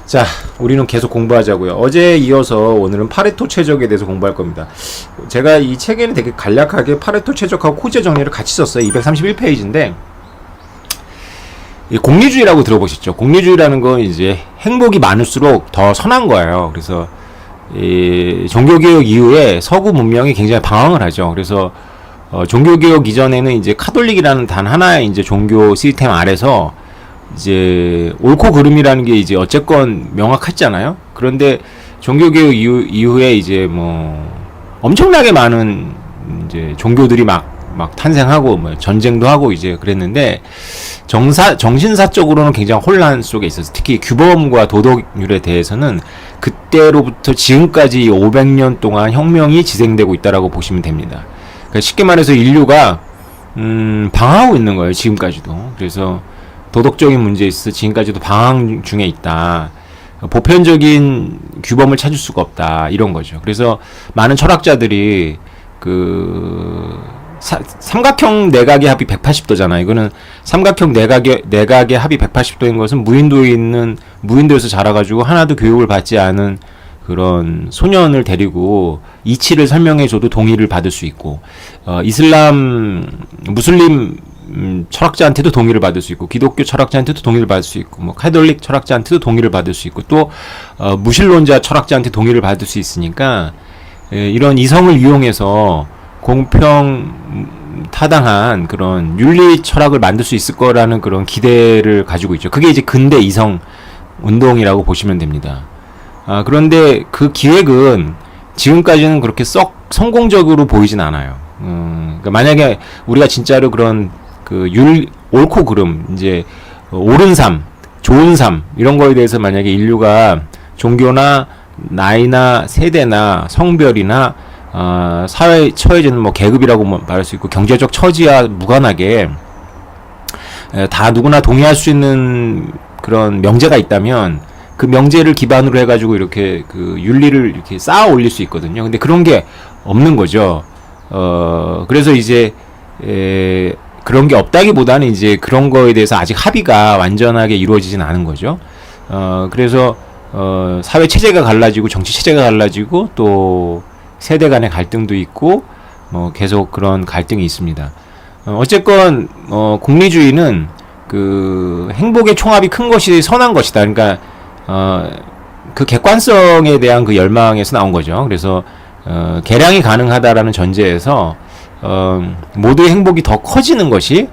자, 우리는 계속 공부하자고요. 어제에 이어서 오늘은 파레토 최적에 대해서 공부할 겁니다. 제가 이 책에는 되게 간략하게 파레토 최적하고 코제 정리를 같이 썼어요. 231페이지인데 공리주의라고 들어보셨죠? 공리주의라는 건 이제 행복이 많을수록 더 선한 거예요. 그래서 이 종교개혁 이후에 서구 문명이 굉장히 방황을 하죠. 그래서 종교개혁 이전에는 이제 카톨릭이라는 단 하나의 이제 종교 시스템 아래서 이제 옳고 그름이라는 게 이제 어쨌건 명확했잖아요. 그런데 종교개혁 이후에 이제 뭐 엄청나게 많은 이제 종교들이 막 탄생하고 뭐 전쟁도 하고 이제 그랬는데 정신사적으로는 굉장히 혼란 속에 있었어요. 특히 규범과 도덕률에 대해서는 그때로부터 지금까지 500년 동안 혁명이 지생되고 있다라고 보시면 됩니다. 그러니까 쉽게 말해서 인류가 방황하고 있는 거예요. 지금까지도. 그래서 도덕적인 문제에 있어서 지금까지도 방황 중에 있다. 보편적인 규범을 찾을 수가 없다. 이런 거죠. 그래서 많은 철학자들이 삼각형 내각의 합이 180도잖아. 이거는 삼각형 내각의 합이 180도인 것은 무인도에서 자라가지고 하나도 교육을 받지 않은 그런 소년을 데리고 이치를 설명해줘도 동의를 받을 수 있고, 무슬림 철학자한테도 동의를 받을 수 있고, 기독교 철학자한테도 동의를 받을 수 있고, 뭐 카톨릭 철학자한테도 동의를 받을 수 있고, 또 무신론자 철학자한테 동의를 받을 수 있으니까 이런 이성을 이용해서 공평 타당한 그런 윤리 철학을 만들 수 있을 거라는 그런 기대를 가지고 있죠. 그게 이제 근대 이성 운동이라고 보시면 됩니다. 그런데 그 기획은 지금까지는 그렇게 썩 성공적으로 보이진 않아요. 그러니까 만약에 우리가 진짜로 그런 옳고 그름, 이제 옳은 삶, 좋은 삶 이런 거에 대해서 만약에 인류가 종교나 나이나 세대나 성별이나 사회에 처해지는 뭐 계급이라고 말할 수 있고 경제적 처지와 무관하게 다 누구나 동의할 수 있는 그런 명제가 있다면 그 명제를 기반으로 해가지고 이렇게 윤리를 이렇게 쌓아 올릴 수 있거든요. 근데 그런 게 없는 거죠. 그래서 이제 그런 게 없다기보다는 이제 그런 거에 대해서 아직 합의가 완전하게 이루어지진 않은 거죠. 그래서 사회 체제가 갈라지고 정치 체제가 갈라지고 또 세대 간의 갈등도 있고 뭐 계속 그런 갈등이 있습니다. 어쨌건 공리주의는 행복의 총합이 큰 것이 선한 것이다. 그러니까 그 객관성에 대한 그 열망에서 나온 거죠. 그래서 개량이 가능하다라는 전제에서 모두의 행복이 더 커지는 것이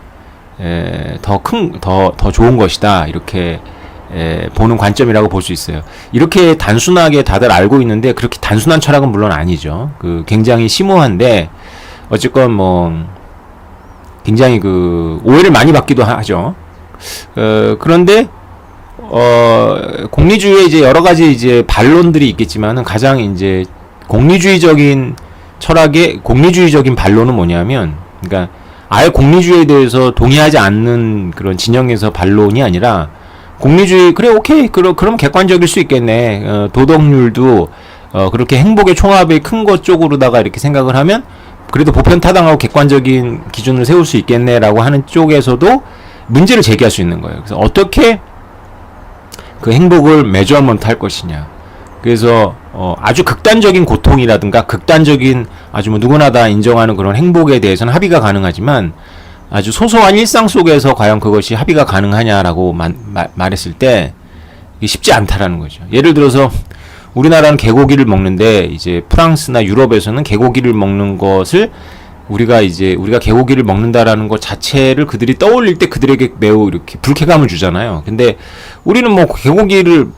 더 좋은 것이다. 이렇게 보는 관점이라고 볼 수 있어요. 이렇게 단순하게 다들 알고 있는데 그렇게 단순한 철학은 물론 아니죠. 굉장히 심오한데 어쨌건 뭐 굉장히 오해를 많이 받기도 하죠. 그런데 공리주의에 이제 여러 가지 이제 반론들이 있겠지만은 가장 이제 공리주의적인 반론은 뭐냐면, 그러니까 아예 공리주의에 대해서 동의하지 않는 그런 진영에서 반론이 아니라 공리주의 그래 오케이 그럼 객관적일 수 있겠네. 도덕률도 그렇게 행복의 총합이 큰 것 쪽으로다가 이렇게 생각을 하면 그래도 보편타당하고 객관적인 기준을 세울 수 있겠네라고 하는 쪽에서도 문제를 제기할 수 있는 거예요. 그래서 어떻게 그 행복을 메저먼트 할 것이냐. 그래서 아주 극단적인 고통이라든가 극단적인 아주 뭐 누구나 다 인정하는 그런 행복에 대해서는 합의가 가능하지만 아주 소소한 일상 속에서 과연 그것이 합의가 가능하냐라고 말했을 때 이게 쉽지 않다라는 거죠. 예를 들어서 우리나라는 개고기를 먹는데 이제 프랑스나 유럽에서는 개고기를 먹는 것을 우리가 개고기를 먹는다라는 것 자체를 그들이 떠올릴 때 그들에게 매우 이렇게 불쾌감을 주잖아요. 근데 우리는 뭐 개고기를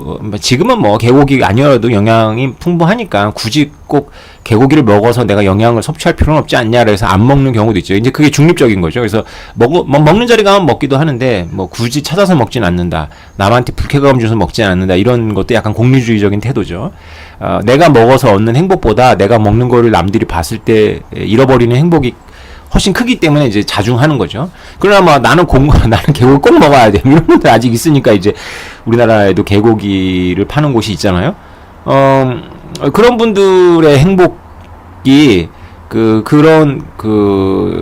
지금은 뭐 개고기 아니어도 영양이 풍부하니까 굳이 꼭 개고기를 먹어서 내가 영양을 섭취할 필요는 없지 않냐 그래서 안 먹는 경우도 있죠. 이제 그게 중립적인 거죠. 그래서 먹는 자리 가면 먹기도 하는데 뭐 굳이 찾아서 먹진 않는다. 남한테 불쾌감 줘서 먹지 않는다. 이런 것도 약간 공리주의적인 태도죠. 내가 먹어서 얻는 행복보다 내가 먹는 거를 남들이 봤을 때 잃어버리는 행복이 훨씬 크기 때문에 이제 자중하는 거죠. 그러나 뭐 나는 개고기 꼭 먹어야 돼. 이런 분들 아직 있으니까 이제 우리나라에도 개고기를 파는 곳이 있잖아요. 그런 분들의 행복이 그런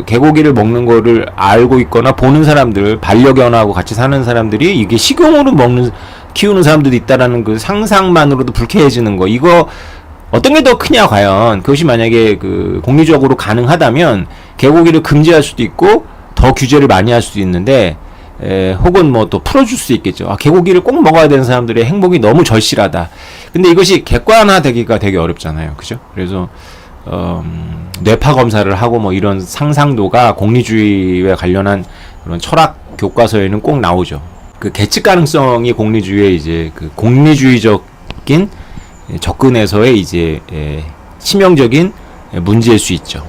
개고기를 먹는 거를 알고 있거나 보는 사람들, 반려견하고 같이 사는 사람들이 이게 식용으로 먹는 키우는 사람들도 있다라는 그 상상만으로도 불쾌해지는 거. 이거 어떤 게 더 크냐 과연. 그것이 만약에 그 공리적으로 가능하다면 개고기를 금지할 수도 있고 더 규제를 많이 할 수도 있는데 혹은 뭐 또 풀어줄 수 있겠죠. 아, 개고기를 꼭 먹어야 되는 사람들의 행복이 너무 절실하다. 근데 이것이 객관화되기가 되게 어렵잖아요. 그죠? 그래서 뇌파 검사를 하고 뭐 이런 상상도가 공리주의에 관련한 그런 철학 교과서에는 꼭 나오죠. 그 계측 가능성이 공리주의의 이제 그 공리주의적인 접근에서의 이제 치명적인 문제일 수 있죠.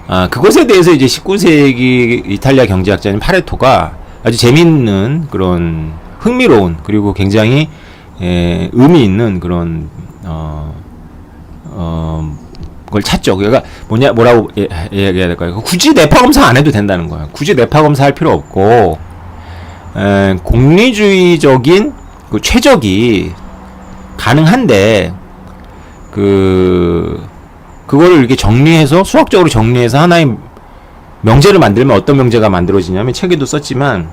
아, 그것에 대해서 이제 19세기 이탈리아 경제학자인 파레토가 아주 재밌는 그런 흥미로운 그리고 굉장히 의미 있는 그런 걸 찾죠. 그러니까 뭐라고 얘기해야 될까요? 굳이 뇌파 검사 안 해도 된다는 거예요. 굳이 뇌파 검사할 필요 없고 공리주의적인 그 최적이 가능한데 그거를 이렇게 정리해서 수학적으로 정리해서 하나의 명제를 만들면 어떤 명제가 만들어지냐면 책에도 썼지만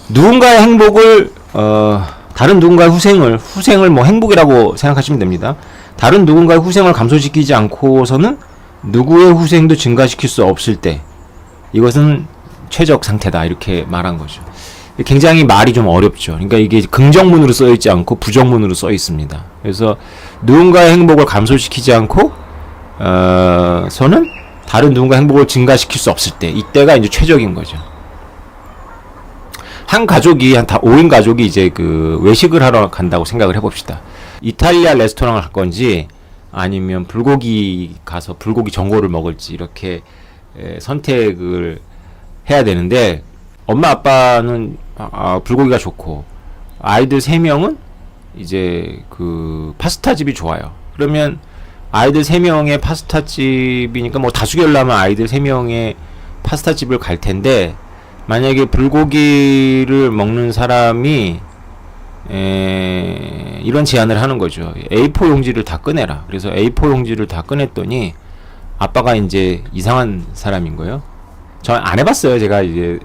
누군가의 행복을 다른 누군가의 후생을 뭐 행복이라고 생각하시면 됩니다. 다른 누군가의 후생을 감소시키지 않고서는 누구의 후생도 증가시킬 수 없을 때 이것은 최적 상태다 이렇게 말한 거죠. 굉장히 말이 좀 어렵죠. 그러니까 이게 긍정문으로 써 있지 않고 부정문으로 써 있습니다. 그래서 누군가의 행복을 감소시키지 않고 서는 다른 누군가의 행복을 증가시킬 수 없을 때 이때가 이제 최적인 거죠. 한 가족이 한 5인 가족이 이제 그 외식을 하러 간다고 생각을 해봅시다. 이탈리아 레스토랑을 갈 건지 아니면 불고기 가서 불고기 전골을 먹을지 이렇게 선택을 해야 되는데 엄마 아빠는 불고기가 좋고 아이들 3명은 이제 그 파스타 집이 좋아요. 그러면 아이들 3명의 파스타 집이니까 뭐 다수결라면 아이들 3명의 파스타 집을 갈 텐데 만약에 불고기를 먹는 사람이 이런 제안을 하는 거죠. A4 용지를 다 꺼내라. 그래서 A4 용지를 다 꺼냈더니 아빠가 이제 이상한 사람인 거예요. 저 안 해봤어요. 제가 이제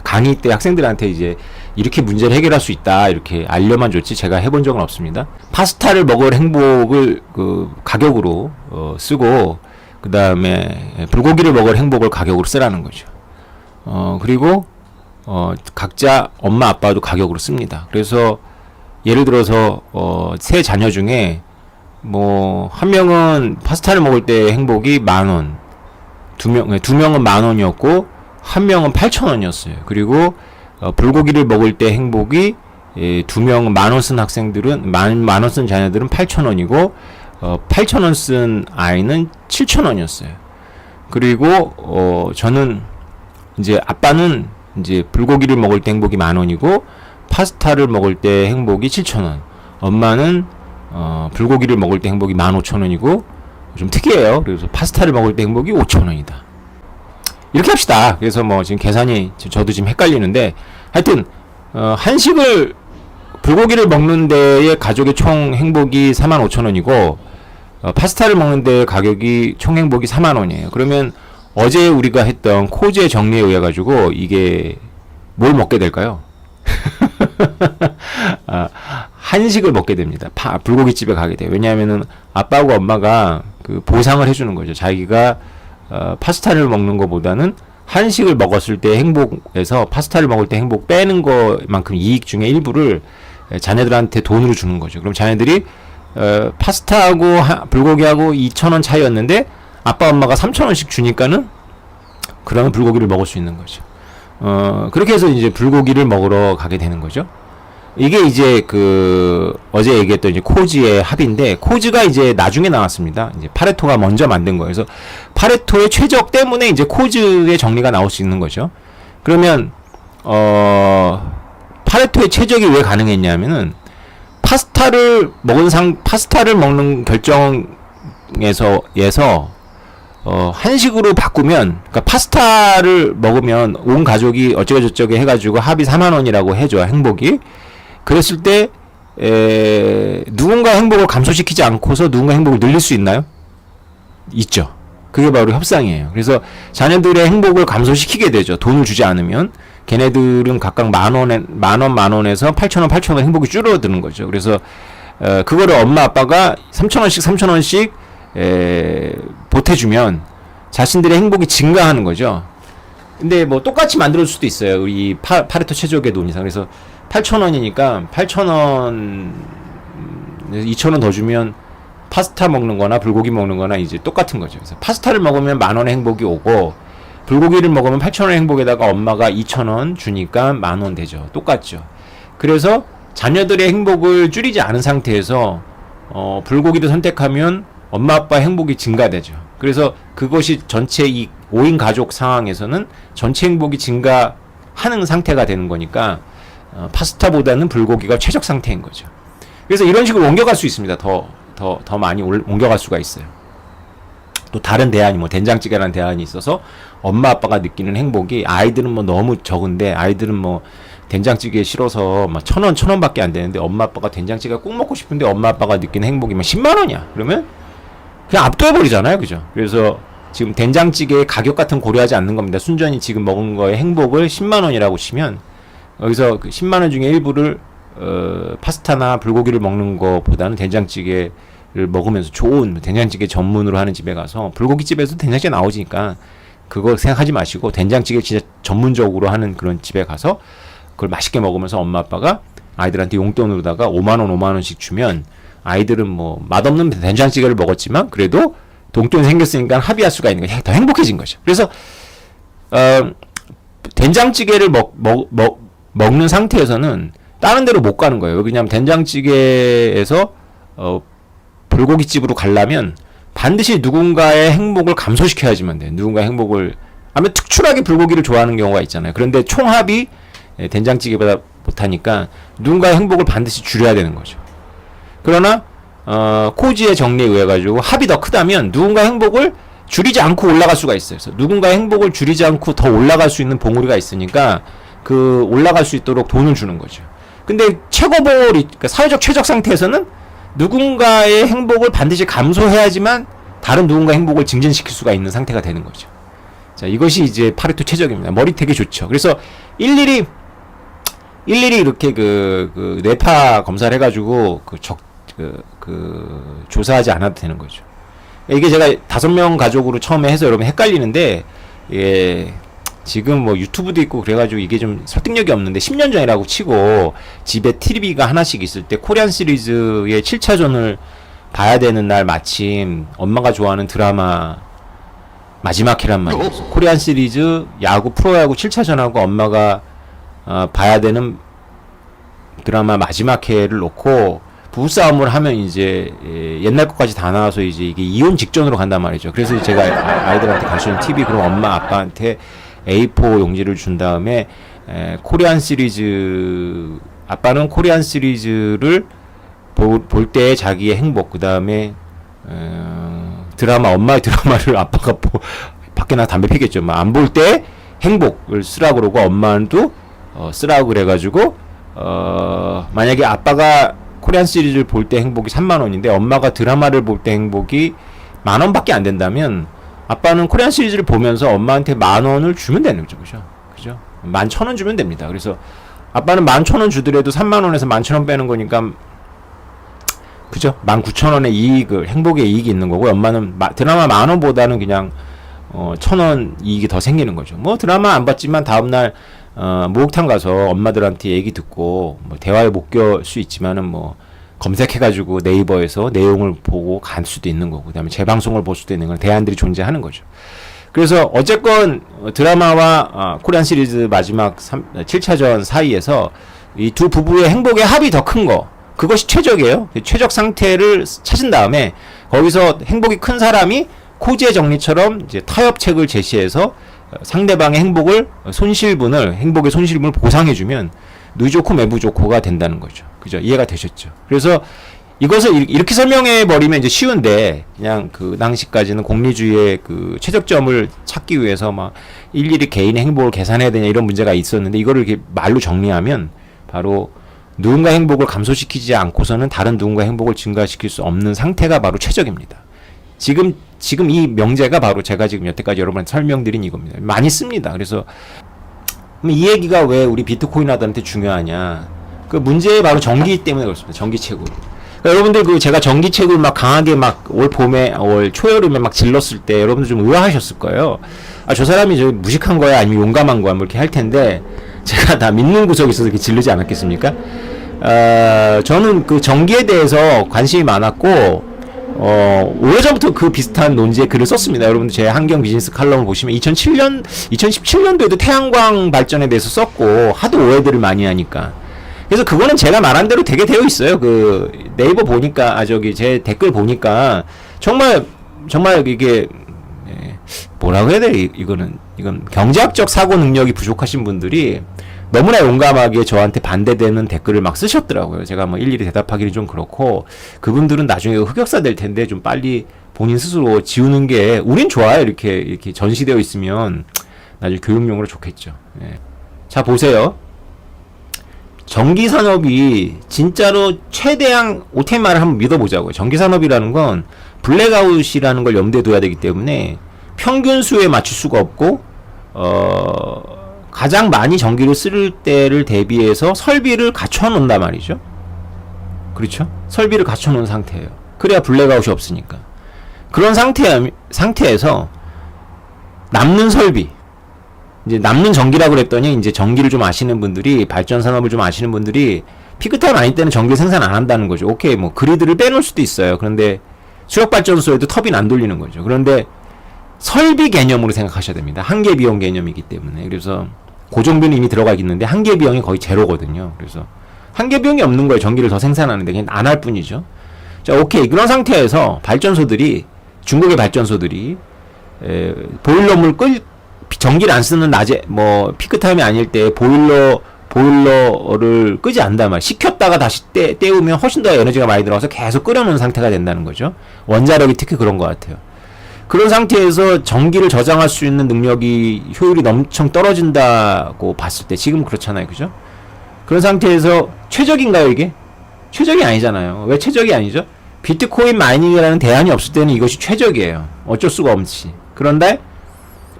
강의 때 학생들한테 이제 이렇게 문제를 해결할 수 있다 이렇게 알려만 줬지 제가 해본 적은 없습니다. 파스타를 먹을 행복을 그 가격으로 쓰고 그 다음에 불고기를 먹을 행복을 가격으로 쓰라는 거죠. 그리고 각자 엄마 아빠도 가격으로 씁니다. 그래서 예를 들어서 세 자녀 중에 뭐 한 명은 파스타를 먹을 때 행복이 10,000원, 두 명은 10,000원이었고 한 명은 8,000원이었어요. 그리고 불고기를 먹을 때 행복이 2명 10,000원 쓴 학생들은 10,000원 쓴 자녀들은 8,000원이고 8,000원 쓴 아이는 7,000원이었어요. 그리고 저는 이제 아빠는 이제 불고기를 먹을 때 행복이 10,000원이고 파스타를 먹을 때 행복이 7,000원. 엄마는 불고기를 먹을 때 행복이 15,000원이고 좀 특이해요. 그래서 파스타를 먹을 때 행복이 5,000원이다. 이렇게 합시다. 그래서 뭐 지금 계산이 저도 지금 헷갈리는데 하여튼 한식을 불고기를 먹는 데의 가족의 총 행복이 45,000원이고 파스타를 먹는 데의 가격이 총 행복이 40,000원이에요. 그러면 어제 우리가 했던 코지의 정리에 의해 가지고 이게 뭘 먹게 될까요? 한식을 먹게 됩니다. 불고기집에 가게 돼요. 왜냐하면은 아빠하고 엄마가 그 보상을 해주는 거죠. 자기가 파스타를 먹는 것보다는 한식을 먹었을 때 행복에서 파스타를 먹을 때 행복 빼는 것만큼 이익 중에 일부를 자녀들한테 돈으로 주는 거죠. 그럼 자녀들이 파스타하고 불고기하고 2,000원 차이였는데 아빠 엄마가 3,000원씩 주니까는 그러면 불고기를 먹을 수 있는 거죠. 그렇게 해서 이제 불고기를 먹으러 가게 되는 거죠. 이게 이제 어제 얘기했던 이제 코지의 합인데, 코지가 이제 나중에 나왔습니다. 이제 파레토가 먼저 만든 거예요. 그래서 파레토의 최적 때문에 이제 코지의 정리가 나올 수 있는 거죠. 그러면, 파레토의 최적이 왜 가능했냐면은, 파스타를 먹는 결정에서, 한식으로 바꾸면, 그러니까 파스타를 먹으면 온 가족이 어쩌고저쩌고 해가지고 합이 40,000원이라고 해줘, 행복이. 그랬을 때, 누군가 행복을 감소시키지 않고서 누군가 행복을 늘릴 수 있나요? 있죠. 그게 바로 협상이에요. 그래서 자녀들의 행복을 감소시키게 되죠. 돈을 주지 않으면. 걔네들은 각각 만 원에서 8,000원 행복이 줄어드는 거죠. 그래서 그거를 엄마 아빠가 3,000원씩 보태주면 자신들의 행복이 증가하는 거죠. 근데 뭐 똑같이 만들 수도 있어요. 이 파레토 최적의 논리상. 그래서 8,000원이니까 8,000원 2,000원 더 주면 파스타 먹는 거나 불고기 먹는 거나 이제 똑같은 거죠. 그래서 파스타를 먹으면 10,000원의 행복이 오고 불고기를 먹으면 8,000원의 행복에다가 엄마가 2,000원 주니까 10,000원 되죠. 똑같죠. 그래서 자녀들의 행복을 줄이지 않은 상태에서 불고기를 선택하면 엄마 아빠의 행복이 증가되죠. 그래서 그것이 전체 이 5인 가족 상황에서는 전체 행복이 증가하는 상태가 되는 거니까 파스타보다는 불고기가 최적 상태인 거죠. 그래서 이런 식으로 옮겨갈 수 있습니다. 더 많이 옮겨갈 수가 있어요. 또 다른 대안이 뭐 된장찌개라는 대안이 있어서 엄마 아빠가 느끼는 행복이 아이들은 뭐 너무 적은데 아이들은 뭐 된장찌개 싫어서 막 1,000원밖에 안 되는데 엄마 아빠가 된장찌개 꼭 먹고 싶은데 엄마 아빠가 느끼는 행복이 막 10만 원이야. 그러면 그냥 압도해버리잖아요. 그죠? 그래서 지금 된장찌개의 가격 같은 고려하지 않는 겁니다. 순전히 지금 먹은 거의 행복을 10만 원이라고 치면 여기서 그 10만 원 중에 일부를 파스타나 불고기를 먹는 것보다는 된장찌개를 먹으면서 좋은 된장찌개 전문으로 하는 집에 가서 불고기집에서 된장찌개 나오니까 그거 생각하지 마시고 된장찌개 진짜 전문적으로 하는 그런 집에 가서 그걸 맛있게 먹으면서 엄마 아빠가 아이들한테 용돈으로다가 5만원씩 주면 아이들은 뭐 맛없는 된장찌개를 먹었지만 그래도 동돈이 생겼으니까 합의할 수가 있는 거예요. 더 행복해진 거죠. 그래서 된장찌개를 먹는 상태에서는 다른 데로 못 가는 거예요. 왜냐하면 된장찌개에서 불고기집으로 가려면 반드시 누군가의 행복을 감소시켜야지만 돼요. 누군가의 행복을 하면 특출하게 불고기를 좋아하는 경우가 있잖아요. 그런데 총합이 된장찌개보다 못하니까 누군가의 행복을 반드시 줄여야 되는 거죠. 그러나 코지의 정리에 의해 가지고 합이 더 크다면 누군가의 행복을 줄이지 않고 올라갈 수가 있어요. 그래서 누군가의 행복을 줄이지 않고 더 올라갈 수 있는 봉우리가 있으니까 그 올라갈 수 있도록 돈을 주는 거죠. 근데 최고봉우리, 그러니까 사회적 최적 상태에서는 누군가의 행복을 반드시 감소해야지만 다른 누군가의 행복을 증진시킬 수가 있는 상태가 되는 거죠. 자, 이것이 이제 파레토 최적입니다. 머리 되게 좋죠. 그래서 일일이 이렇게 그 뇌파 검사를 해가지고 조사하지 않아도 되는 거죠. 이게 제가 5명 가족으로 처음에 해서 여러분 헷갈리는데, 예, 지금 뭐 유튜브도 있고 그래가지고 이게 좀 설득력이 없는데 10년 전이라고 치고 집에 TV가 하나씩 있을 때 코리안 시리즈의 7차전을 봐야 되는 날 마침 엄마가 좋아하는 드라마 마지막 회란 말이에요. 코리안 시리즈 야구 프로야구 7차전하고 엄마가 봐야 되는 드라마 마지막 회를 놓고 부부싸움을 하면 이제 옛날 것까지 다 나와서 이제 이게 이혼 직전으로 간단 말이죠. 그래서 제가 아이들한테 가르치는 TV 그럼 엄마 아빠한테 A4 용지를 준 다음에 코리안 시리즈 아빠는 코리안 시리즈를 볼 때의 자기의 행복 그 다음에 엄마의 드라마를 아빠가 밖에 나 담배 피겠죠. 안 볼 때 행복을 쓰라고 그러고 엄마는 또 쓰라고 그래가지고 만약에 아빠가 코리안 시리즈를 볼 때 행복이 3만 원인데 엄마가 드라마를 볼 때 행복이 10,000원밖에 안 된다면 아빠는 코리안 시리즈를 보면서 엄마한테 10,000원을 주면 되는 거죠. 그죠? 11,000원 주면 됩니다. 그래서 아빠는 11,000원 주더라도 3만원에서 11,000원 빼는 거니까 그죠? 19,000원의 이익을 행복의 이익이 있는 거고 엄마는 드라마 10,000원보다는 그냥 1,000원 이익이 더 생기는 거죠. 뭐 드라마 안 봤지만 다음날 목욕탕 가서 엄마들한테 얘기 듣고 뭐 대화에 못 껴 수 있지만은 뭐 검색해가지고 네이버에서 내용을 보고 갈 수도 있는 거고, 그 다음에 재방송을 볼 수도 있는 건 대안들이 존재하는 거죠. 그래서 어쨌건 드라마와 코리안 시리즈 마지막 7차전 사이에서 이 두 부부의 행복의 합이 더 큰 거, 그것이 최적이에요. 최적 상태를 찾은 다음에 거기서 행복이 큰 사람이 코지의 정리처럼 이제 타협책을 제시해서 상대방의 행복의 손실분을 보상해주면 누좋고 매부좋고가 된다는 거죠. 그죠? 이해가 되셨죠? 그래서 이것을 이렇게 설명해 버리면 이제 쉬운데, 그냥 그 당시까지는 공리주의의 그 최적점을 찾기 위해서 막 일일이 개인의 행복을 계산해야 되냐 이런 문제가 있었는데, 이거를 이렇게 말로 정리하면 바로 누군가 행복을 감소시키지 않고서는 다른 누군가 행복을 증가시킬 수 없는 상태가 바로 최적입니다. 지금 이 명제가 바로 제가 지금 여태까지 여러분한테 설명드린 이겁니다. 많이 씁니다. 그래서 그럼 이 얘기가 왜 우리 비트코인 하들한테 중요하냐? 그 문제 바로 전기 때문에 그렇습니다. 전기 채굴. 그러니까 여러분들 그 제가 전기 채굴 막 강하게 막 올 봄에 올 초여름에 막 질렀을 때 여러분들 좀 의아하셨을 거예요. 아, 저 사람이 저 무식한 거야 아니면 용감한 거야 뭐 이렇게 할 텐데 제가 다 믿는 구석이 있어서 이렇게 질르지 않았겠습니까? 저는 그 전기에 대해서 관심이 많았고 오래전부터 그 비슷한 논지에 글을 썼습니다. 여러분들 제 한경 비즈니스 칼럼을 보시면 2017년도에도 태양광 발전에 대해서 썼고 하도 오해들을 많이 하니까. 그래서 그거는 제가 말한 대로 되게 되어 있어요. 그 네이버 보니까 저기 제 댓글 보니까 정말 이게 뭐라고 해야 돼? 이건 경제학적 사고 능력이 부족하신 분들이 너무나 용감하게 저한테 반대되는 댓글을 막 쓰셨더라고요. 제가 뭐 일일이 대답하기는 좀 그렇고 그분들은 나중에 흑역사 될 텐데 좀 빨리 본인 스스로 지우는 게 우린 좋아요. 이렇게 전시되어 있으면 나중에 교육용으로 좋겠죠. 예. 자 보세요. 전기 산업이 진짜로 최대한 OTMR을 한번 믿어보자고요. 전기 산업이라는 건 블랙아웃이라는 걸 염두에 둬야 되기 때문에 평균 수에 맞출 수가 없고 가장 많이 전기를 쓸 때를 대비해서 설비를 갖춰 놓는단 말이죠. 그렇죠? 설비를 갖춰 놓은 상태예요. 그래야 블랙아웃이 없으니까. 그런 상태에서 남는 설비, 이제 남는 전기라고 그랬더니 이제 전기를 좀 아시는 분들이 발전 산업을 좀 아시는 분들이 피크타임 아닐 때는 전기를 생산 안 한다는 거죠. 오케이, 뭐 그리드를 빼놓을 수도 있어요. 그런데 수력 발전소에도 터빈 안 돌리는 거죠. 그런데 설비 개념으로 생각하셔야 됩니다. 한계 비용 개념이기 때문에. 그래서 고정비는 이미 들어가 있는데 한계 비용이 거의 제로거든요. 그래서 한계 비용이 없는 거예요. 전기를 더 생산하는데 그냥 안 할 뿐이죠. 자, 오케이. 그런 상태에서 발전소들이 중국의 발전소들이 보일러물 전기를 안 쓰는 낮에 뭐 피크 타임이 아닐 때 보일러를 끄지 않단 말이에요. 식혔다가 다시 때우면 훨씬 더 에너지가 많이 들어가서 계속 끓여놓은 상태가 된다는 거죠. 원자력이 특히 그런 것 같아요. 그런 상태에서 전기를 저장할 수 있는 능력이 효율이 엄청 떨어진다고 봤을 때 지금 그렇잖아요. 그죠? 그런 상태에서 최적인가요 이게? 최적이 아니잖아요. 왜 최적이 아니죠? 비트코인 마이닝이라는 대안이 없을 때는 이것이 최적이에요. 어쩔 수가 없지. 그런데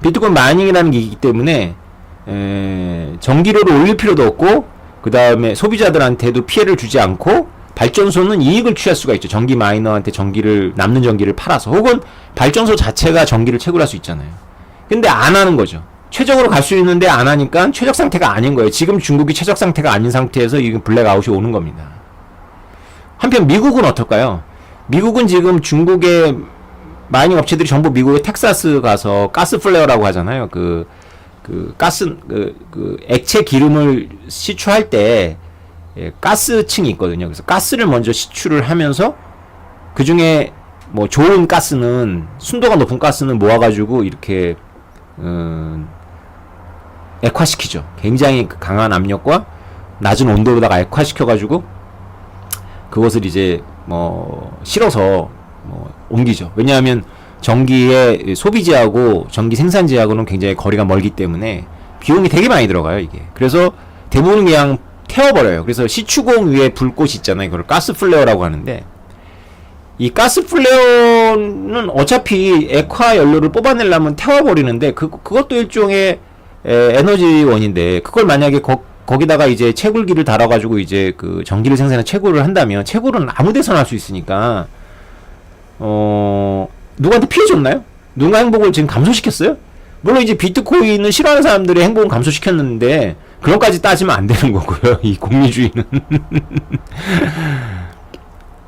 비트코인 마이닝이라는 게 있기 때문에 전기료를 올릴 필요도 없고 그 다음에 소비자들한테도 피해를 주지 않고 발전소는 이익을 취할 수가 있죠. 전기 마이너한테 남는 전기를 팔아서 혹은 발전소 자체가 전기를 채굴할 수 있잖아요. 근데 안 하는 거죠. 최적으로 갈 수 있는데 안 하니까 최적 상태가 아닌 거예요. 지금 중국이 최적 상태가 아닌 상태에서 이게 블랙아웃이 오는 겁니다. 한편 미국은 어떨까요? 미국은 지금 중국의 마이닝 업체들이 전부 미국의 텍사스 가서 가스 플레어라고 하잖아요. 액체 기름을 시추할 때 가스층이 있거든요. 그래서 가스를 먼저 시추를 하면서 그 중에 뭐 좋은 가스는 순도가 높은 가스는 모아가지고 이렇게 액화시키죠. 굉장히 강한 압력과 낮은 온도로다가 액화시켜가지고 그것을 이제 뭐 실어서 뭐 옮기죠. 왜냐하면 전기의 소비지하고 전기 생산지하고는 굉장히 거리가 멀기 때문에 비용이 되게 많이 들어가요 이게. 그래서 대부분 그냥 태워버려요. 그래서 시추공 위에 불꽃이 있잖아요. 이걸 가스 플레어라고 하는데 이 가스 플레어는 어차피 액화 연료를 뽑아내려면 태워버리는데 그것도 일종의 에너지원인데 그걸 만약에 거기다가 이제 채굴기를 달아가지고 이제 그 전기를 생산해 채굴을 한다면 채굴은 아무 데서나 할 수 있으니까 누구한테 피해 줬나요? 누군가 행복을 지금 감소시켰어요? 물론 이제 비트코인을 싫어하는 사람들의 행복은 감소시켰는데 그런까지 따지면 안 되는 거고요. 이 공리주의는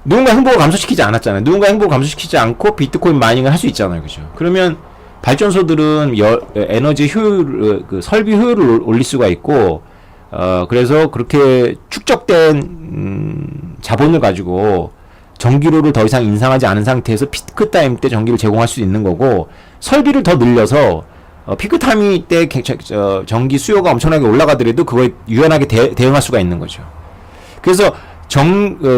누군가 행복을 감소시키지 않았잖아요. 누군가 행복을 감소시키지 않고 비트코인 마이닝을 할 수 있잖아요. 그죠? 그러면 발전소들은 에너지 효율, 그 설비 효율을 올릴 수가 있고 그래서 그렇게 축적된 자본을 가지고 전기료를 더 이상 인상하지 않은 상태에서 피크타임 때 전기를 제공할 수 있는 거고 설비를 더 늘려서 피크타임 때 전기 수요가 엄청나게 올라가더라도 그거에 유연하게 대응할 수가 있는 거죠. 그래서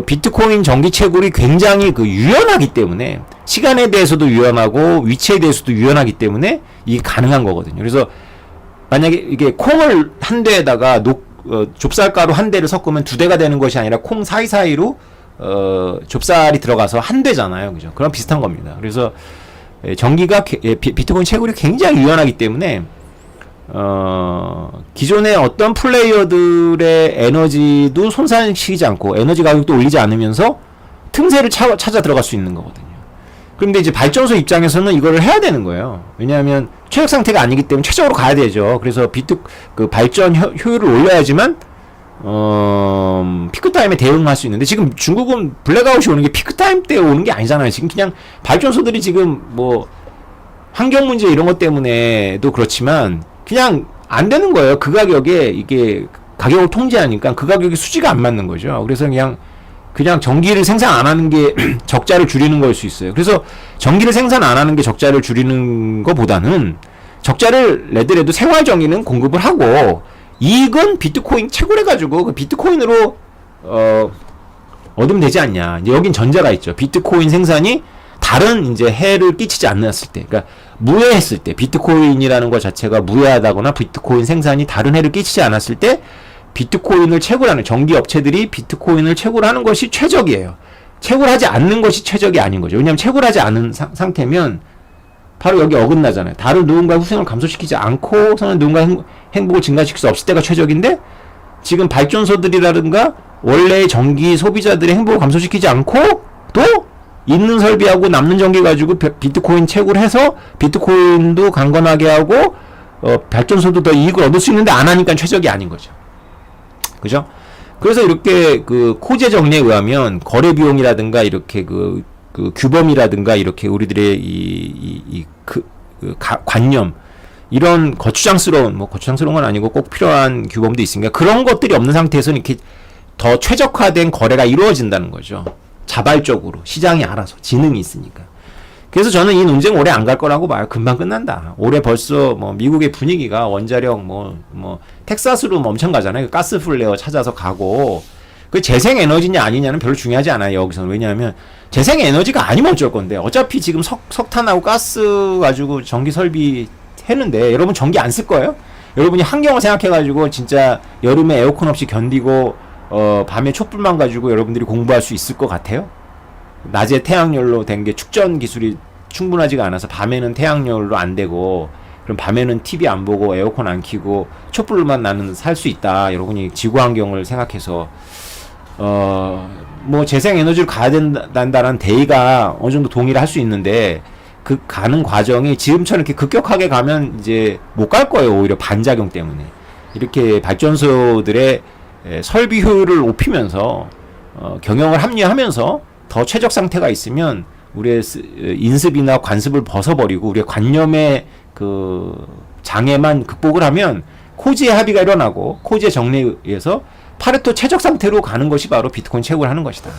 비트코인 전기 채굴이 굉장히 유연하기 때문에 시간에 대해서도 유연하고 위치에 대해서도 유연하기 때문에 이게 가능한 거거든요. 그래서 만약에 이게 콩을 한 대에다가 좁쌀가루 한 대를 섞으면 두 대가 되는 것이 아니라 콩 사이사이로 좁쌀이 들어가서 한 대잖아요. 그죠? 그럼 비슷한 겁니다. 그래서 전기가 비트코인 채굴이 굉장히 유연하기 때문에 기존의 어떤 플레이어들의 에너지도 손상시키지 않고 에너지 가격도 올리지 않으면서 틈새를 찾아 들어갈 수 있는 거거든요. 그런데 이제 발전소 입장에서는 이거를 해야 되는 거예요. 왜냐하면 최적 상태가 아니기 때문에 최적으로 가야 되죠. 그래서 그 발전 효율을 올려야지만 피크 타임에 대응할 수 있는데 지금 중국은 블랙아웃이 오는 게 피크 타임 때 오는 게 아니잖아요. 지금 그냥 발전소들이 지금 뭐 환경 문제 이런 것 때문에도 그렇지만 그냥 안 되는 거예요. 그 가격에 이게 가격을 통제하니까 그 가격이 수지가 안 맞는 거죠. 그래서 그냥 전기를 생산 안 하는 게 적자를 줄이는 걸 수 있어요. 그래서 전기를 생산 안 하는 게 적자를 줄이는 것보다는 적자를 내더라도 생활 전기는 공급을 하고 이익은 비트코인 채굴해 가지고 그 비트코인으로 얻으면 되지 않냐. 이제 여긴 전제가 있죠. 비트코인 생산이 다른 이제 해를 끼치지 않았을 때, 그러니까 무해했을 때, 비트코인이라는 것 자체가 무해하다거나 비트코인 생산이 다른 해를 끼치지 않았을 때 비트코인을 채굴하는 전기 업체들이 비트코인을 채굴하는 것이 최적이에요. 채굴하지 않는 것이 최적이 아닌 거죠. 왜냐하면 채굴하지 않은 상태면 바로 여기 어긋나잖아요. 다른 누군가의 후생을 감소시키지 않고서는 누군가의 행복을 증가시킬 수 없을 때가 최적인데 지금 발전소들이라든가 원래의 전기 소비자들의 행복을 감소시키지 않고 또 있는 설비하고 남는 전기 가지고 비트코인 채굴해서 비트코인도 강건하게 하고 발전소도 더 이익을 얻을 수 있는데 안 하니까 최적이 아닌 거죠. 그죠? 그래서 이렇게 그 코제 정리에 의하면 거래 비용이라든가 이렇게 그 규범이라든가 이렇게 우리들의 관념 이런 거추장스러운 건 아니고 꼭 필요한 규범도 있으니까 그런 것들이 없는 상태에서는 이렇게 더 최적화된 거래가 이루어진다는 거죠. 자발적으로 시장이 알아서 지능이 있으니까. 그래서 저는 이 논쟁 오래 안 갈 거라고 봐요. 금방 끝난다. 올해 벌써 뭐 미국의 분위기가 원자력 텍사스로 엄청 가잖아요. 가스 플레어 찾아서 가고 그 재생 에너지냐 아니냐는 별로 중요하지 않아요. 여기서는. 왜냐하면 재생 에너지가 아니면 어쩔 건데 어차피 지금 석탄하고 가스 가지고 전기 설비 했는데 여러분 전기 안 쓸 거예요? 여러분이 환경을 생각해가지고 진짜 여름에 에어컨 없이 견디고 밤에 촛불만 가지고 여러분들이 공부할 수 있을 것 같아요? 낮에 태양열로 된 게 축전 기술이 충분하지가 않아서 밤에는 태양열로 안 되고 그럼 밤에는 TV 안 보고 에어컨 안 켜고 촛불만 나는 살 수 있다. 여러분이 지구 환경을 생각해서 재생 에너지를 가야 된다는 대의가 어느 정도 동의를 할 수 있는데 그 가는 과정이 지금처럼 이렇게 급격하게 가면 이제 못 갈 거예요. 오히려 반작용 때문에 이렇게 발전소들의 설비 효율을 높이면서 경영을 합리화하면서 더 최적 상태가 있으면 우리의 인습이나 관습을 벗어버리고 우리의 관념의 그 장애만 극복을 하면 코지의 합의가 일어나고 코지의 정리에 의해서 파레토 최적 상태로 가는 것이 바로 비트코인 채굴을 하는 것이다.